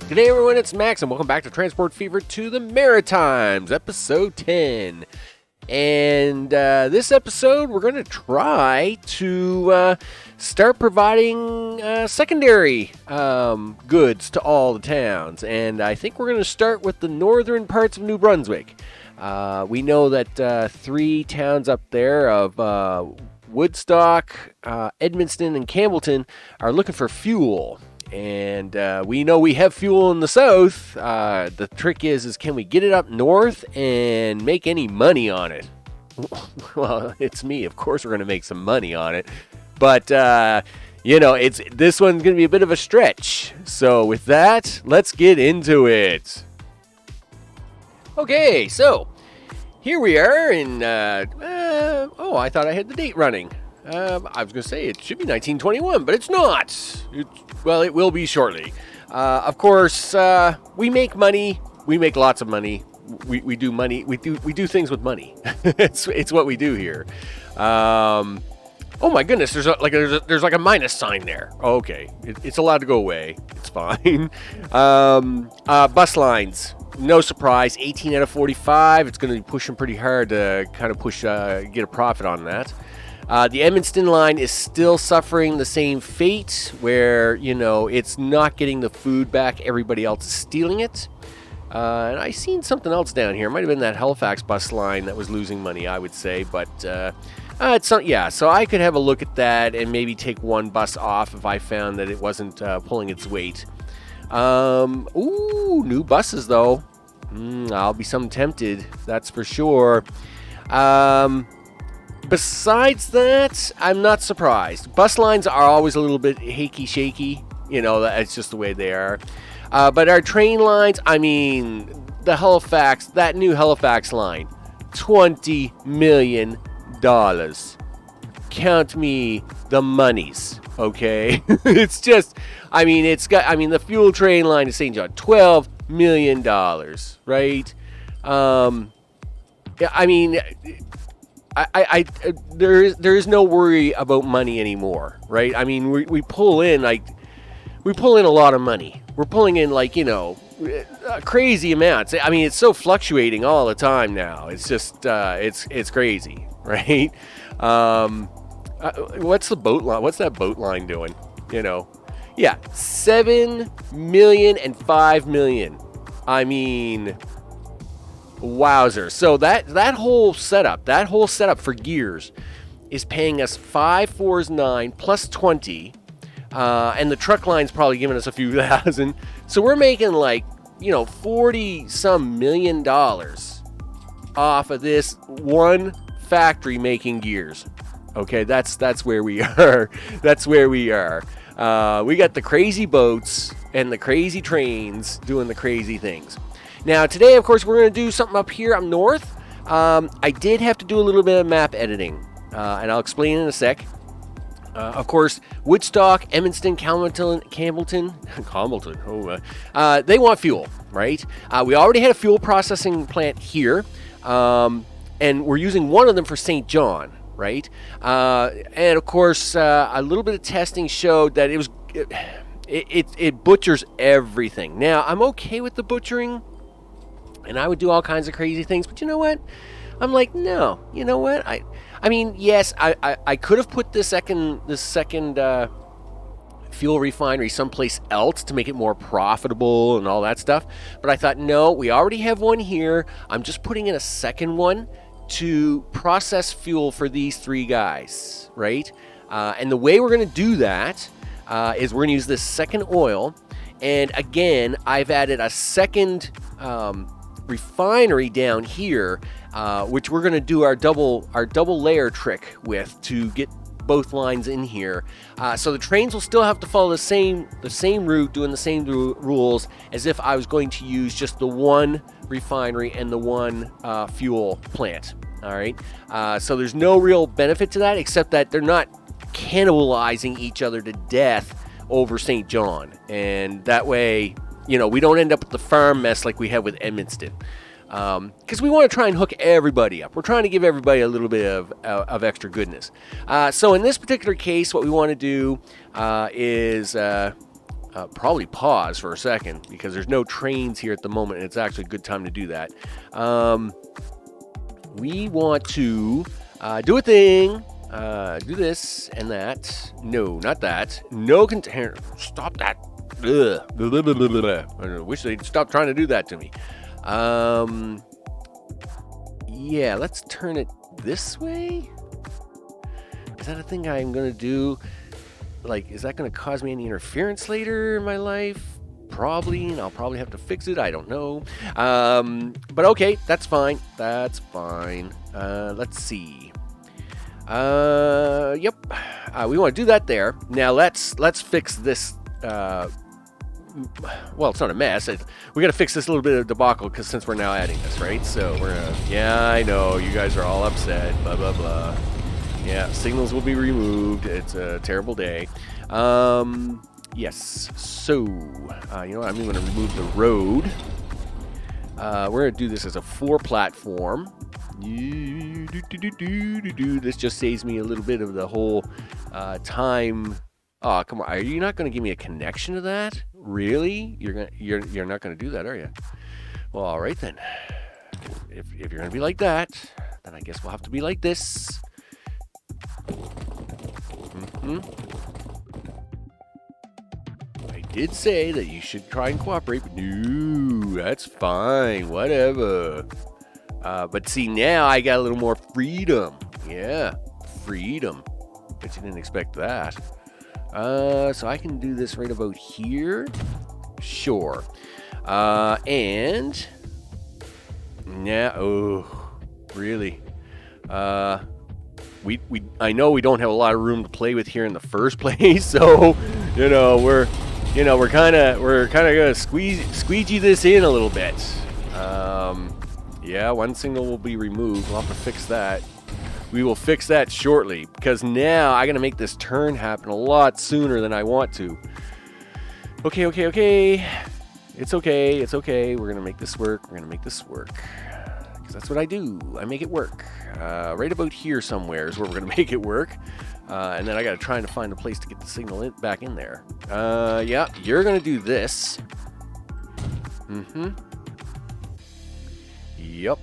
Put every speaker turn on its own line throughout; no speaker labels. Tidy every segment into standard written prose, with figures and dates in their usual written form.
G'day everyone, it's Max and welcome back to Transport Fever to the Maritimes, episode 10. And this episode we're going to try to start providing secondary goods to all the towns. And I think we're going to start with the northern parts of New Brunswick. We know that 3 towns up there of Woodstock, Edmundston, and Campbellton are looking for fuel. And we know we have fuel in the south. The trick is can we get it up north and make any money on it? Well, it's me. Of course we're going to make some money on it. But, this one's going to be a bit of a stretch. So with that, let's get into it. Okay, so here we are in, I thought I had the date running. I was going to say it should be 1921, but it's not. It will be shortly. Of course, we make money. We make lots of money. We do money. We do things with money. it's what we do here. Oh my goodness! There's like a minus sign there. Oh, okay, it's allowed to go away. It's fine. Bus lines. No surprise. 18 out of 45. It's going to be pushing pretty hard to kind of get a profit on that. The Edmundston line is still suffering the same fate where, it's not getting the food back. Everybody else is stealing it. And I seen something else down here. It might have been that Halifax bus line that was losing money, I would say. But, so I could have a look at that and maybe take one bus off if I found that it wasn't pulling its weight. New buses, though. I'll be some tempted, that's for sure. Besides that, I'm not surprised. Bus lines are always a little bit shaky. That's just the way they are. But our train lines, that new Halifax line, $20 million. Count me the monies, okay? It's just, the fuel train line to St. John, $12 million, right? There is no worry about money anymore, right? We pull in a lot of money. We're pulling in crazy amounts. It's so fluctuating all the time now. It's just it's crazy, right? What's the boat line? What's that boat line doing? Yeah, 7 million and 5 million. Wowzer. So that whole setup for gears is paying us 5 4s 9 plus 20, and the truck line's probably giving us a few thousand. So we're making 40 some million dollars off of this one factory making gears. Okay, that's where we are. That's where we are. We got the crazy boats and the crazy trains doing the crazy things. Now, today, of course, we're going to do something up here up north. I did have to do a little bit of map editing, and I'll explain in a sec. Of course, Woodstock, Edmundston, Campbellton, they want fuel, right? We already had a fuel processing plant here, and we're using one of them for St. John, right? And, of course, a little bit of testing showed that it butchers everything. Now, I'm okay with the butchering. And I would do all kinds of crazy things, but you know what? I'm like, no. You know what? Yes, I could have put this second fuel refinery someplace else to make it more profitable and all that stuff. But I thought, no, we already have one here. I'm just putting in a second one to process fuel for these 3 guys, right? And the way we're going to do that is we're going to use this second oil. And again, I've added a second refinery down here, which we're going to do our double layer trick with to get both lines in here. So the trains will still have to follow the same route, doing the same rules as if I was going to use just the one refinery and the one fuel plant. All right. So there's no real benefit to that except that they're not cannibalizing each other to death over St. John, and that way, we don't end up with the farm mess like we have with Edmundston. Because we want to try and hook everybody up. We're trying to give everybody a little bit of extra goodness. So in this particular case, what we want to do is probably pause for a second because there's no trains here at the moment, and it's actually a good time to do that. We want to do a thing. Do this and that. No, not that. No container. Stop that. Ugh. I wish they'd stop trying to do that to me. Yeah, let's turn it this way. Is that a thing I'm going to do? Like, is that going to cause me any interference later in my life? Probably, and I'll probably have to fix it. I don't know. But okay, that's fine. That's fine. Let's see. Yep. We want to do that there. Now let's fix this. Well, it's not a mess. We got to fix this little bit of debacle because since we're now adding this, right? So we're gonna. Yeah, I know you guys are all upset. Blah blah blah. Yeah, signals will be removed. It's a terrible day. Yes. So you know what? I'm going to remove the road. We're going to do this as a 4 platform. This just saves me a little bit of the whole time. Oh, come on. Are you not going to give me a connection to that? Really? You're not going to do that, are you? Well, all right then. If you're going to be like that, then I guess we'll have to be like this. I did say that you should try and cooperate, but no, that's fine. Whatever. But see, now I got a little more freedom. Yeah, freedom. Bet you didn't expect that. So I can do this right about here. Sure. And yeah, oh, really? I know we don't have a lot of room to play with here in the first place, so we're kind of gonna squeegee this in a little bit. Yeah, one signal will be removed. We'll have to fix that. We will fix that shortly because now I gotta make this turn happen a lot sooner than I want to. Okay. It's okay. We're gonna make this work. Because that's what I do. I make it work. Right about here somewhere is where we're going to make it work. And then I got to try and find a place to get the signal back in there. Yeah, you're going to do this. Yep.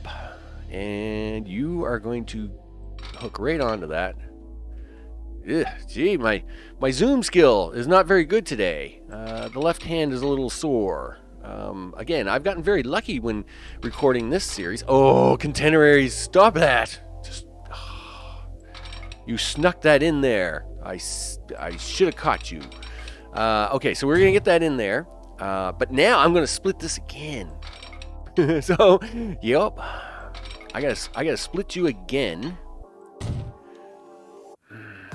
And you are going to hook right onto that. Ugh, gee, my zoom skill is not very good today. The left hand is a little sore. Again, I've gotten very lucky when recording this series. Oh, containeraries, stop that! Just, you snuck that in there. I should have caught you. Okay, so we're gonna get that in there. But now I'm gonna split this again. So, yep, I gotta split you again.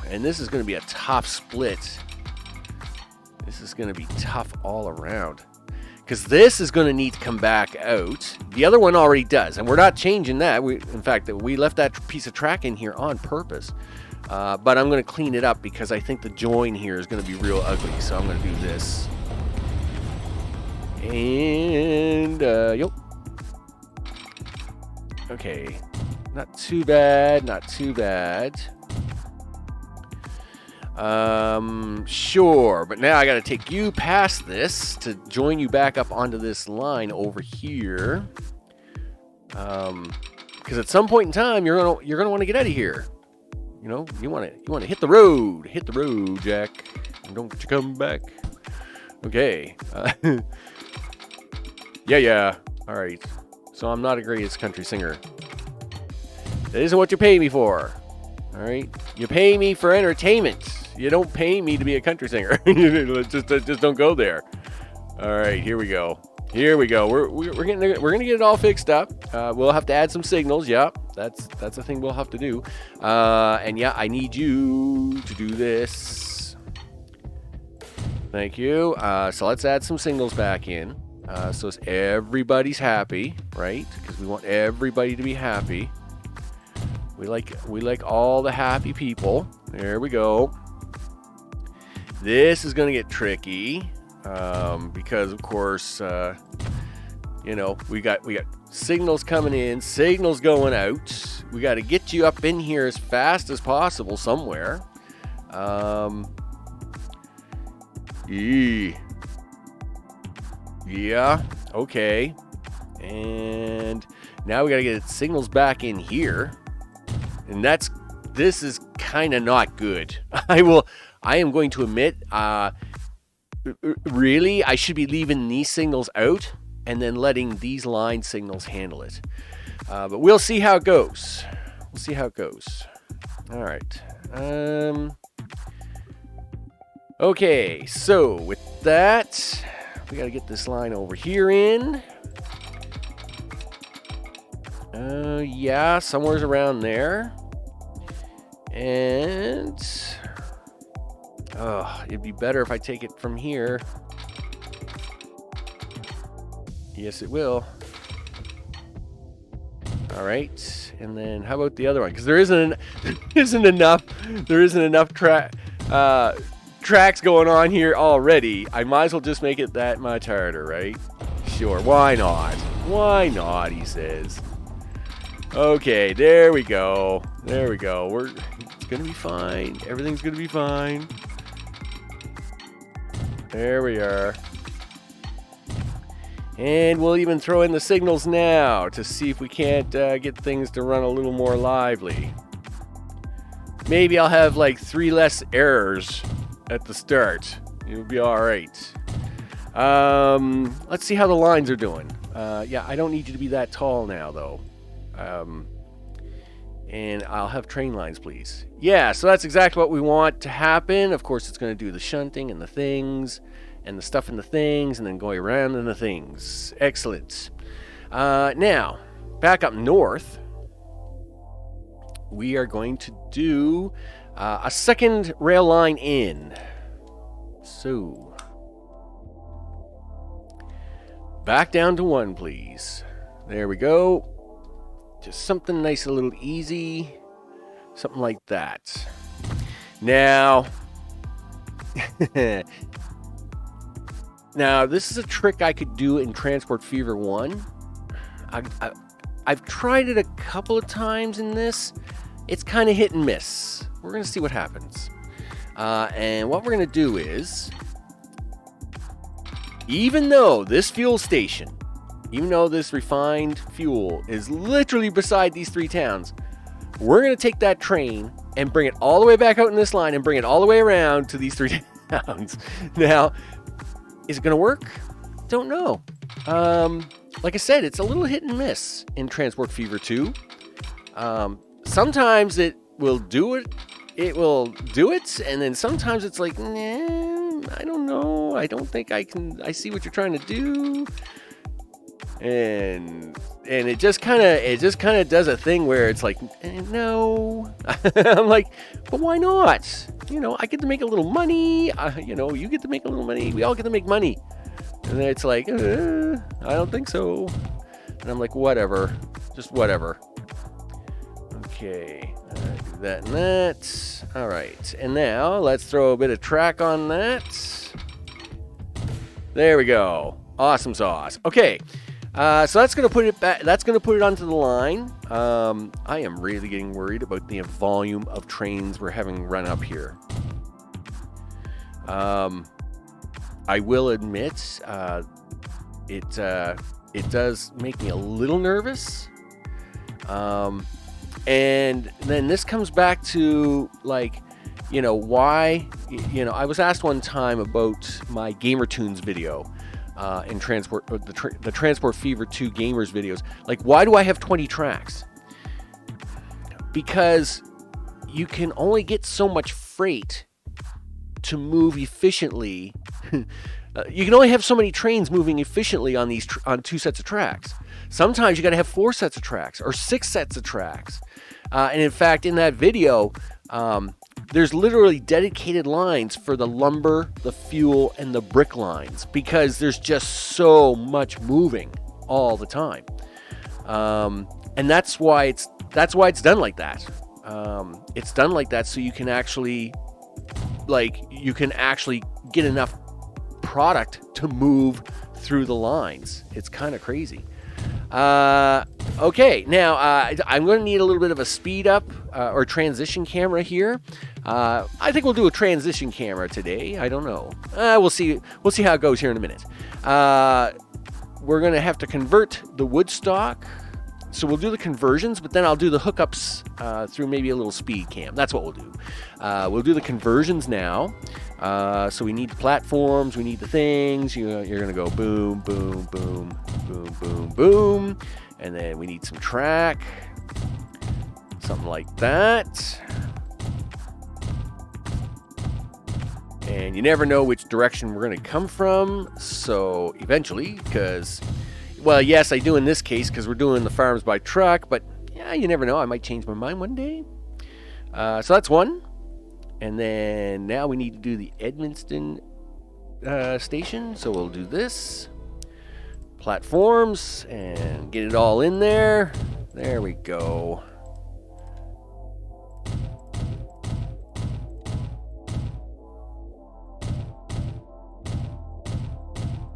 And this is gonna be a tough split. This is gonna be tough all around. Because this is going to need to come back out. The other one already does, and we're not changing that. In fact, we left that piece of track in here on purpose. But I'm going to clean it up because I think the join here is going to be real ugly. So I'm going to do this. And, yep. Okay. Not too bad. Sure, but now I got to take you past this to join you back up onto this line over here. Because at some point in time, you're gonna want to get out of here. You want to hit the road, Jack, and don't you come back. Okay. Yeah. All right. So I'm not a greatest country singer. That isn't what you pay me for. All right. You pay me for entertainment. You don't pay me to be a country singer. just don't go there. All right, here we go. We're gonna get it all fixed up. We'll have to add some signals. Yeah, that's a thing we'll have to do. And yeah, I need you to do this. Thank you. So let's add some signals back in. So everybody's happy, right? Because we want everybody to be happy. We like all the happy people. There we go. This is going to get tricky because, of course, we got signals coming in, signals going out. We got to get you up in here as fast as possible somewhere. Yeah, okay. And now we gotta get signals back in here. And this is kind of not good. I am going to admit, really, I should be leaving these signals out and then letting these line signals handle it. But we'll see how it goes. All right. Okay, so with that, we got to get this line over here in. Yeah, somewhere's around there. And it'd be better if I take it from here. Yes, it will. All right, and then how about the other one? Because there isn't enough tracks going on here already. I might as well just make it that much harder, right? Sure, why not? Why not? He says. Okay, there we go. It's gonna be fine. Everything's gonna be fine. There we are. And we'll even throw in the signals now to see if we can't get things to run a little more lively. Maybe I'll have like 3 less errors at the start. It'll be all right. Let's see how the lines are doing. Yeah, I don't need you to be that tall now, though. And I'll have train lines, please. Yeah, so that's exactly what we want to happen. Of course, it's going to do the shunting and the things, and the stuff in the things, and then going around in the things. Excellent. Now, back up north, we are going to do a second rail line in. So, back down to 1, please. There we go. Just something nice, a little easy. Something like that. Now, this is a trick I could do in Transport Fever 1. I've tried it a couple of times in this. It's kind of hit and miss. We're going to see what happens. And what we're going to do is, even though this fuel station, even though this refined fuel is literally beside these 3 towns, we're going to take that train and bring it all the way back out in this line and bring it all the way around to these 3 towns. Now, is it going to work? Don't know. Like I said, it's a little hit and miss in Transport Fever 2. Sometimes it will do it. And then sometimes it's like, nah, I don't know. I don't think I can. I see what you're trying to do. And it just kind of does a thing where it's like, no. I'm like, but why not? I get to make a little money. You get to make a little money. We all get to make money. And then it's like, I don't think so. And I'm like, whatever, just whatever. Okay, do that and that. All right, and now let's throw a bit of track on that. There we go. Awesome sauce. Okay. So that's going to put it back. That's going to put it onto the line. I am really getting worried about the volume of trains we're having run up here. I will admit, it does make me a little nervous. And then this comes back to why. I was asked one time about my Gamer Tunes video. In the Transport Fever 2 gamers videos, why do I have 20 tracks? Because you can only get so much freight to move efficiently. You can only have so many trains moving efficiently on 2 sets of tracks. Sometimes you got to have 4 sets of tracks or 6 sets of tracks. And in fact, in that video, there's literally dedicated lines for the lumber, the fuel, and the brick lines because there's just so much moving all the time. And that's why it's done like that. It's done like that so you can actually get enough product to move through the lines. It's kind of crazy. Okay, now I'm going to need a little bit of a speed up or transition camera here. I think we'll do a transition camera today. I don't know. We'll see. We'll see how it goes here in a minute. We're going to have to convert the wood stock. So we'll do the conversions, but then I'll do the hookups through maybe a little speed cam. That's what we'll do. We'll do the conversions now. So we need the platforms, we need the things. You're going to go boom, boom, boom, boom, boom, boom. And then we need some track. Something like that. And you never know which direction we're going to come from. So eventually, because, well, yes, I do in this case because we're doing the farms by truck. But yeah, you never know. I might change my mind one day. So that's one. And then now we need to do the Edmundston station. So we'll do this. Platforms and get it all in there. There we go.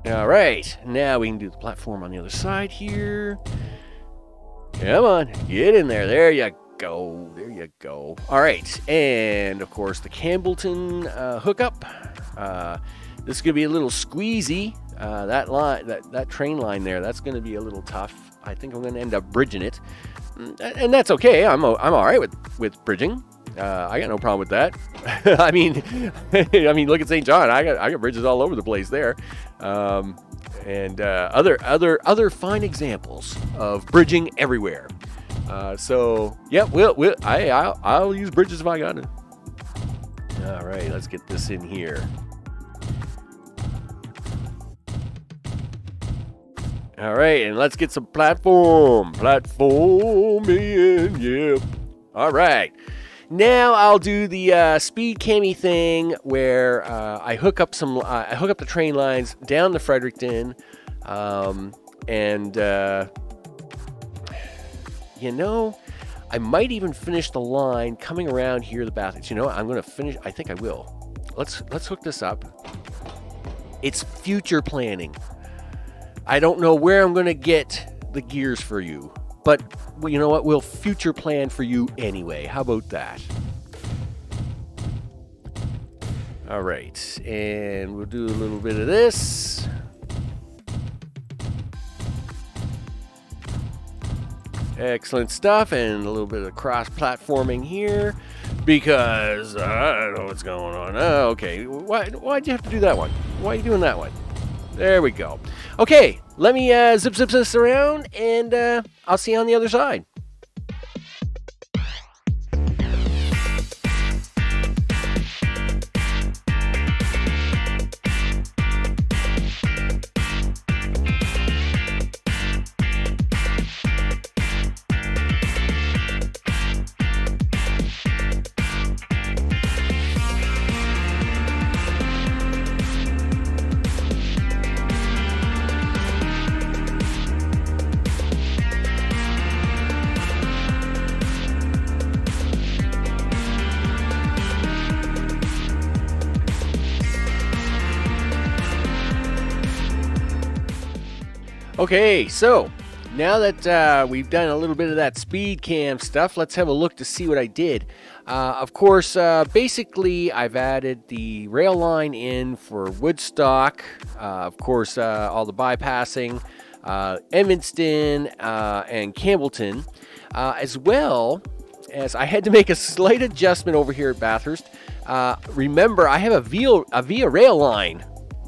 All right, now we can do the platform on the other side here. Come on, get in there. There you go. There you go. All right, and of course the Campbellton hookup. This is gonna be a little squeezy. That line, that train line there, that's going to be a little tough. I think I'm going to end up bridging it, and that's okay. I'm all right with bridging. I got no problem with that. I mean, look at St. John. I got bridges all over the place there, and other fine examples of bridging everywhere. So yeah, I'll use bridges if I got it. All right, let's get this in here. All right, and let's get some platforming, yep. All right, now I'll do the speed cami thing where I hook up the train lines down to Fredericton, and I might even finish the line coming around here, the bathrooms. You know what? I'm going to finish. I think I will. Let's hook this up. It's future planning. I don't know where I'm going to get the gears for you, but you know what? We'll future plan for you anyway. How about that? All right, and we'll do a little bit of this. Excellent stuff, and a little bit of cross-platforming here because I don't know what's going on. Oh, okay, why'd you have to do that one? Why are you doing that one? There we go. Okay, let me zip this around, and I'll see you on the other side. Okay, so now that we've done a little bit of that speed cam stuff, let's have a look to see what I did. Of course, basically, I've added the rail line in for Woodstock. Of course, all the bypassing, Edmundston, and Campbellton, as well as I had to make a slight adjustment over here at Bathurst. Remember, I have a via rail line.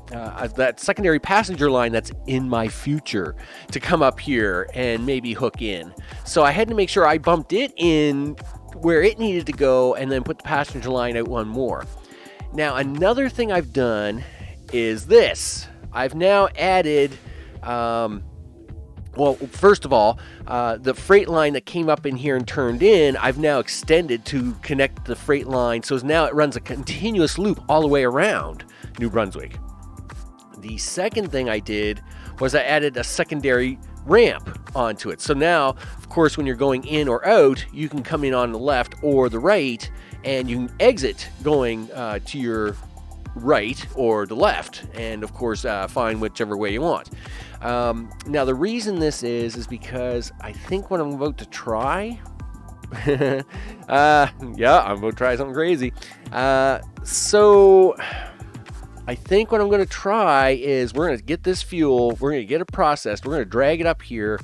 That secondary passenger line that's in my future to come up here and maybe hook in. So I had to make sure I bumped it in where it needed to go and then put the passenger line out one more. Now, another thing I've done is this. I've now added, first of all, the freight line that came up in here and turned in, I've now extended to connect the freight line. So now it runs a continuous loop all the way around New Brunswick. The second thing I did was I added a secondary ramp onto it. So now, of course, when you're going in or out, you can come in on the left or the right, and you can exit going to your right or the left, and of course find whichever way you want. Now the reason this is because I think what I'm about to try yeah, I'm about to try something crazy. So I think what I'm going to try is we're going to get this fuel, we're going to get it processed, we're going to drag it up here,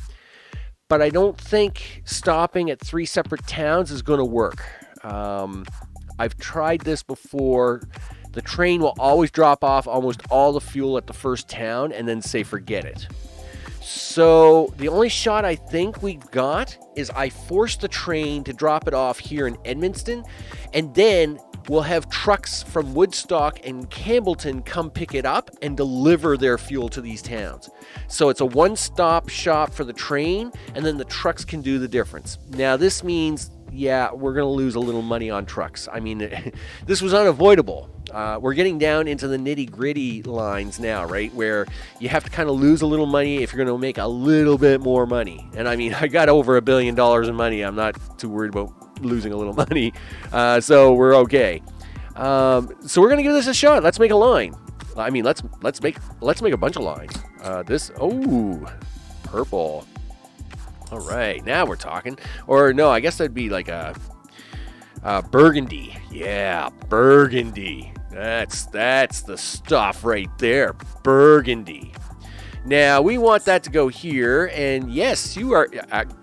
but I don't think stopping at 3 separate towns is going to work. I've tried this before. The train will always drop off almost all the fuel at the first town and then say forget it. So the only shot I think we've got is I force the train to drop it off here in Edmundston, and then we'll have trucks from Woodstock and Campbellton come pick it up and deliver their fuel to these towns. So it's a one-stop shop for the train, and then the trucks can do the difference. Now this means, yeah, we're going to lose a little money on trucks. I mean, this was unavoidable. We're getting down into the nitty-gritty lines now, right, where you have to kind of lose a little money if you're going to make a little bit more money. And I mean, I got over $1 billion in money. I'm not too worried about losing a little money, so we're okay. So we're going to give this a shot. Let's make a line. I mean, let's make a bunch of lines. Purple. All right, now we're talking. Or no, I guess that'd be like a burgundy. Yeah, burgundy. That's the stuff right there. Burgundy. Now we want that to go here, and yes, you are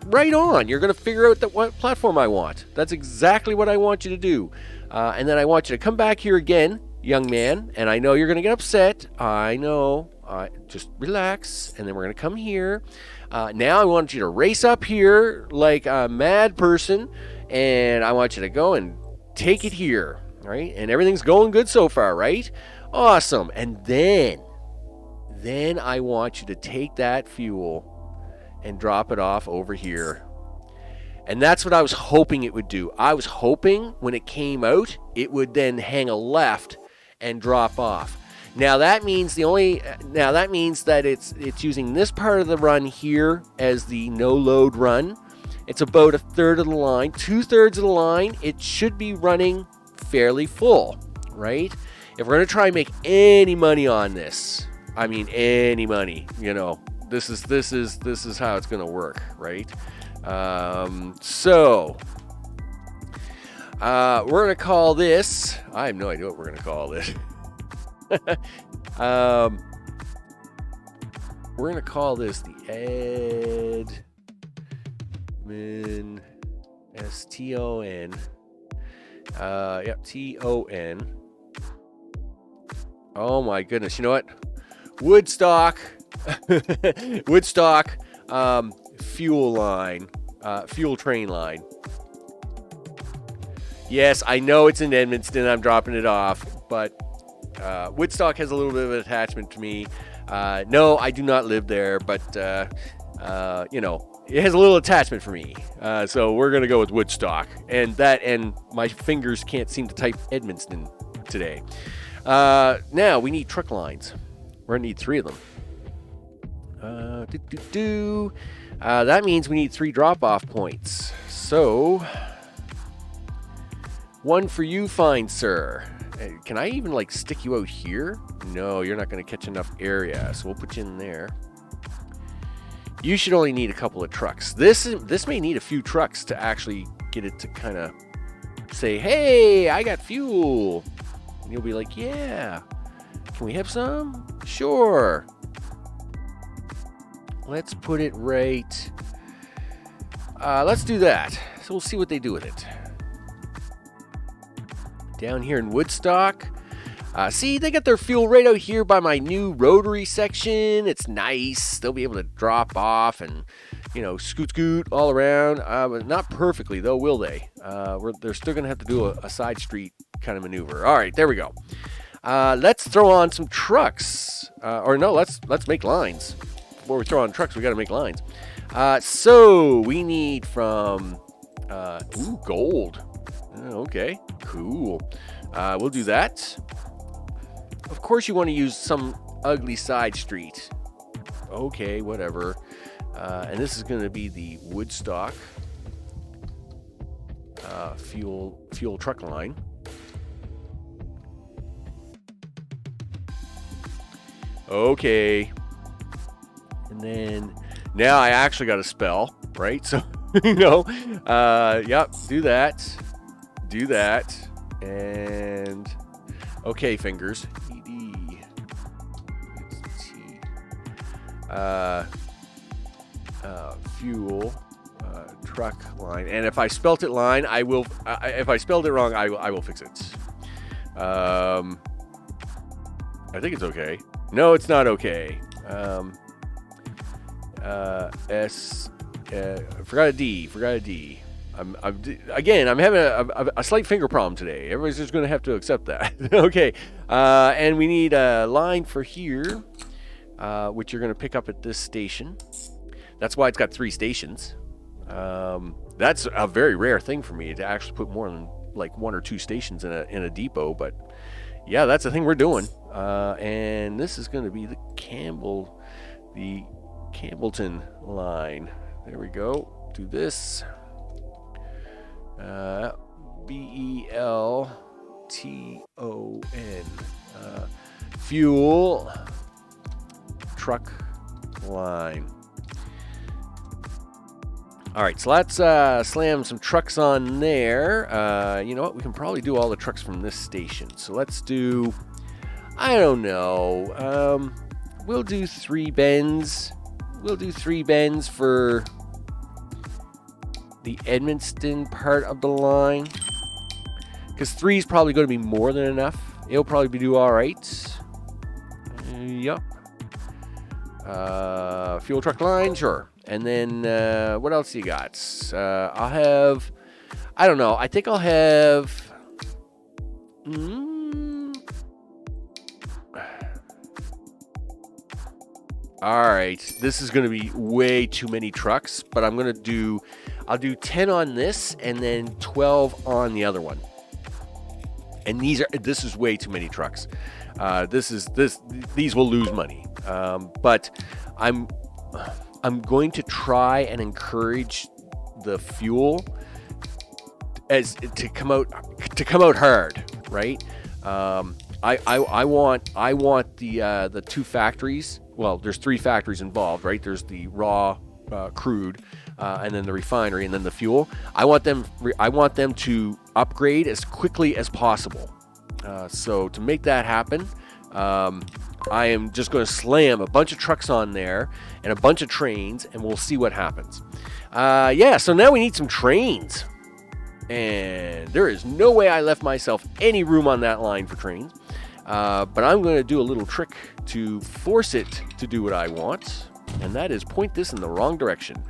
right on. You're going to figure out what platform I want. That's exactly what I want you to do. And then I want you to come back here again, young man. And I know you're going to get upset. I know. Just relax. And then we're going to come here. Now I want you to race up here like a mad person, and I want you to go and take it here, right? And everything's going good so far, right? Awesome. And then I want you to take that fuel and drop it off over here. And that's what I was hoping it would do. I was hoping when it came out, it would then hang a left and drop off. Now that means that it's using this part of the run here as the no load run. It's about 1/3 of the line, 2/3 of the line. It should be running fairly full, right? If we're gonna try and make any money on this, I mean any money, you know, this is how it's gonna work, right? So we're gonna call this. I have no idea what we're gonna call this. We're gonna call this the Edmund S-T-O-N. Yep, T-O-N. Oh my goodness! You know what? Woodstock, Woodstock, fuel line, fuel train line. Yes, I know it's in Edmundston. I'm dropping it off, but Woodstock has a little bit of an attachment to me. No, I do not live there, but you know, it has a little attachment for me. So we're gonna go with Woodstock, and my fingers can't seem to type Edmundston today. Now we need truck lines. We're gonna need 3 of them. That means we need 3 drop-off points. So 1 for you, fine sir. Can I even like stick you out here? No, you're not going to catch enough area, so we'll put you in there. You should only need a couple of trucks. This may need a few trucks to actually get it to kind of say, hey, I got fuel. And you'll be like, yeah. Can we have some? Sure. Let's put it right. Let's do that. So we'll see what they do with it. Down here in Woodstock. See, they got their fuel right out here by my new rotary section. It's nice. They'll be able to drop off and, you know, scoot all around. But not perfectly, though, will they? They're still going to have to do a side street kind of maneuver. All right, there we go. Let's throw on some trucks. Let's make lines. Before we throw on trucks, we got to make lines. So we need from... gold. Okay, cool. We'll do that. Of course you want to use some ugly side street. Okay, whatever. And this is going to be the Woodstock fuel truck line. Okay. And then now I actually got a spell, right? So, yep, do that. Do that. And okay, fingers. ED. It's T. Fuel. Truck line. And if I spelt it line, I will. If I spelled it wrong, I will fix it. I think it's okay. No, it's not okay. S. Forgot a D. Forgot a D. I'm having a slight finger problem today. Everybody's just going to have to accept that. Okay. And we need a line for here, which you're going to pick up at this station. That's why it's got 3 stations. That's a very rare thing for me to actually put more than like 1 or 2 stations in a depot. But yeah, that's the thing we're doing. And this is going to be the Campbellton line. There we go. Do this. Belton. Fuel. Truck line. All right, so let's slam some trucks on there. You know what? We can probably do all the trucks from this station. So let's do, I don't know. We'll do 3 bends. We'll do 3 bends for the Edmundston part of the line. Because 3 is probably going to be more than enough. It'll probably do all right. Yup. Fuel truck line, sure. And then, what else you got? I'll have, I don't know. I think I'll have, all right. This is going to be way too many trucks, but I'll do 10 on this and then 12 on the other one. And this is way too many trucks. These will lose money. But I'm going to try and encourage the fuel to come out hard, right? I want the 2 factories. Well, there's 3 factories involved, right? There's the raw crude, and then the refinery, and then the fuel. I want them to upgrade as quickly as possible. So to make that happen, I am just going to slam a bunch of trucks on there and a bunch of trains, and we'll see what happens. So now we need some trains. And there is no way I left myself any room on that line for trains. But I'm going to do a little trick to force it to do what I want. And that is point this in the wrong direction.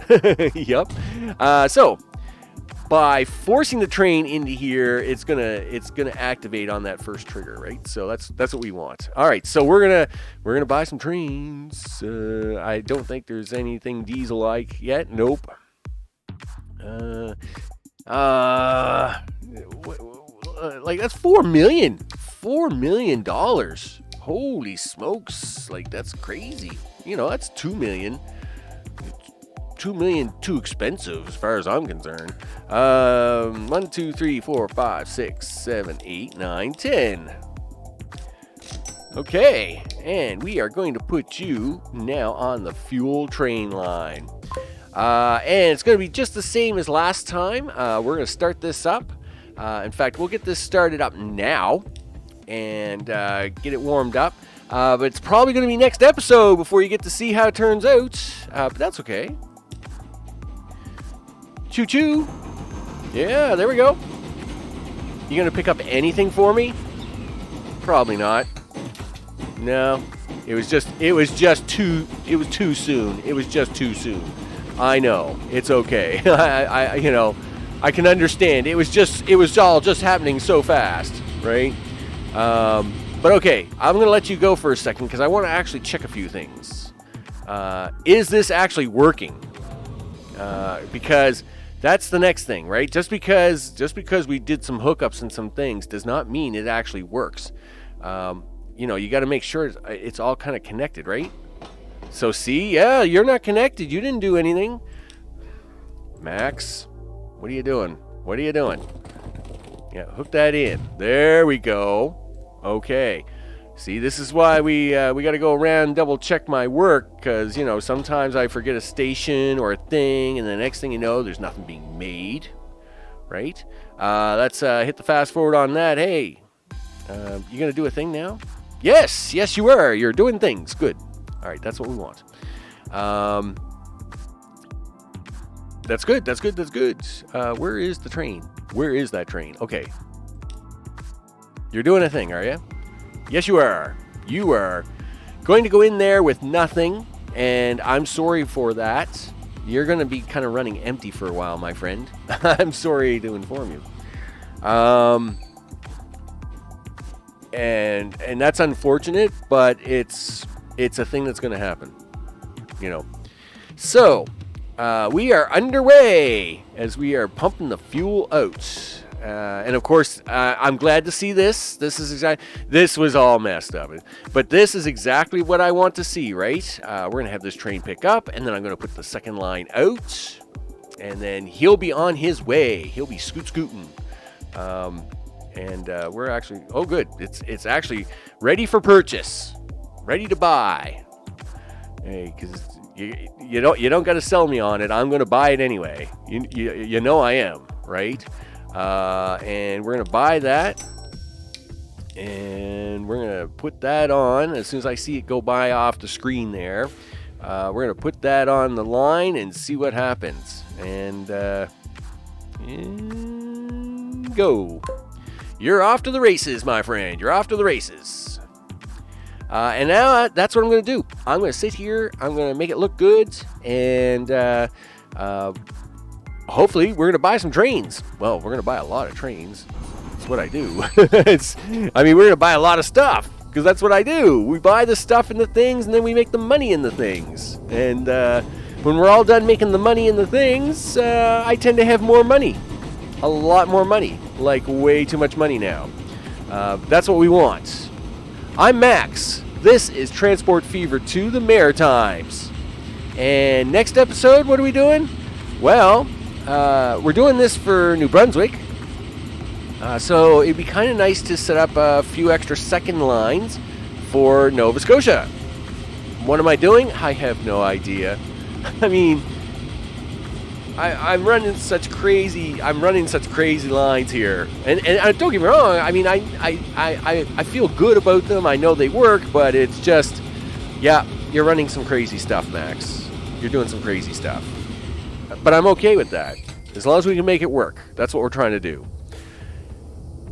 Yep. So by forcing the train into here, it's gonna activate on that first trigger, right? So that's what we want. All right, so we're gonna buy some trains. I don't think there's anything diesel-like yet. Nope. Like that's $4 million. Holy smokes! Like that's crazy. That's $2 million. $2 million too expensive as far as I'm concerned. 1, 2, 3, 4, 5, 6, 7, 8, 9, 10. Okay, and we are going to put you now on the fuel train line. And it's going to be just the same as last time. We're going to start this up. In fact, we'll get this started up now and get it warmed up. But it's probably going to be next episode before you get to see how it turns out. But that's okay. Choo-choo. Yeah, there we go. You going to pick up anything for me? Probably not. No. It was just too soon. It was just too soon. I know. It's okay. I can understand. It was all just happening so fast, right? But okay, I'm going to let you go for a second because I want to actually check a few things. Is this actually working? Because that's the next thing, right? Just because we did some hookups and some things does not mean it actually works. You got to make sure it's all kind of connected, right? So see, yeah, you're not connected. You didn't do anything. Max, what are you doing? Yeah, hook that in. There we go. Okay. See, this is why we got to go around and double check my work, because, you know, sometimes I forget a station or a thing, and the next thing you know, there's nothing being made, right? Let's hit the fast forward on that. Hey, you going to do a thing now? Yes, you were. You're doing things. Good. All right, that's what we want. That's good. Where is the train? Where is that train? Okay. You're doing a thing, are you? Yes, you are. You are going to go in there with nothing, and I'm sorry for that. You're going to be kind of running empty for a while, my friend. I'm sorry to inform you. And that's unfortunate, but it's a thing that's going to happen, you know. So, we are underway as we are pumping the fuel out. And of course, I'm glad to see this. This was all messed up, but this is exactly what I want to see, right? We're gonna have this train pick up, and then I'm gonna put the second line out, and then he'll be on his way. He'll be scooting. And we're actually, oh good, it's actually ready for purchase, ready to buy. Hey, because you don't got to sell me on it. I'm gonna buy it anyway. You know I am, right? And we're going to buy that, and we're going to put that on as soon as I see it go by off the screen there. We're going to put that on the line and see what happens. And go. You're off to the races, my friend. You're off to the races. And now that's what I'm going to do. I'm going to sit here. I'm going to make it look good, and hopefully, we're going to buy some trains. Well, we're going to buy a lot of trains. That's what I do. We're going to buy a lot of stuff, because that's what I do. We buy the stuff and the things, and then we make the money in the things. And when we're all done making the money in the things, I tend to have more money. A lot more money. Like, way too much money now. That's what we want. I'm Max. This is Transport Fever to the Maritimes. And next episode, what are we doing? Well, we're doing this for New Brunswick, so it'd be kind of nice to set up a few extra second lines for Nova Scotia. What am I doing? I have no idea. I'm running such crazy lines here, and don't get me wrong. I feel good about them. I know they work, but it's just, yeah, you're running some crazy stuff, Max. You're doing some crazy stuff. But I'm okay with that, as long as we can make it work. That's what we're trying to do.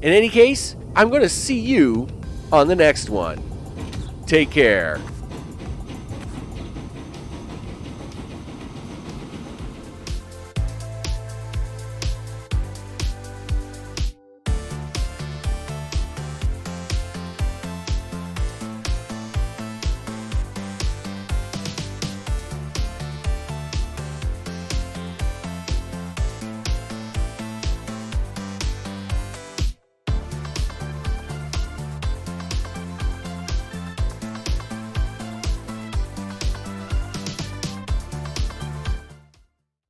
In any case, I'm going to see you on the next one. Take care.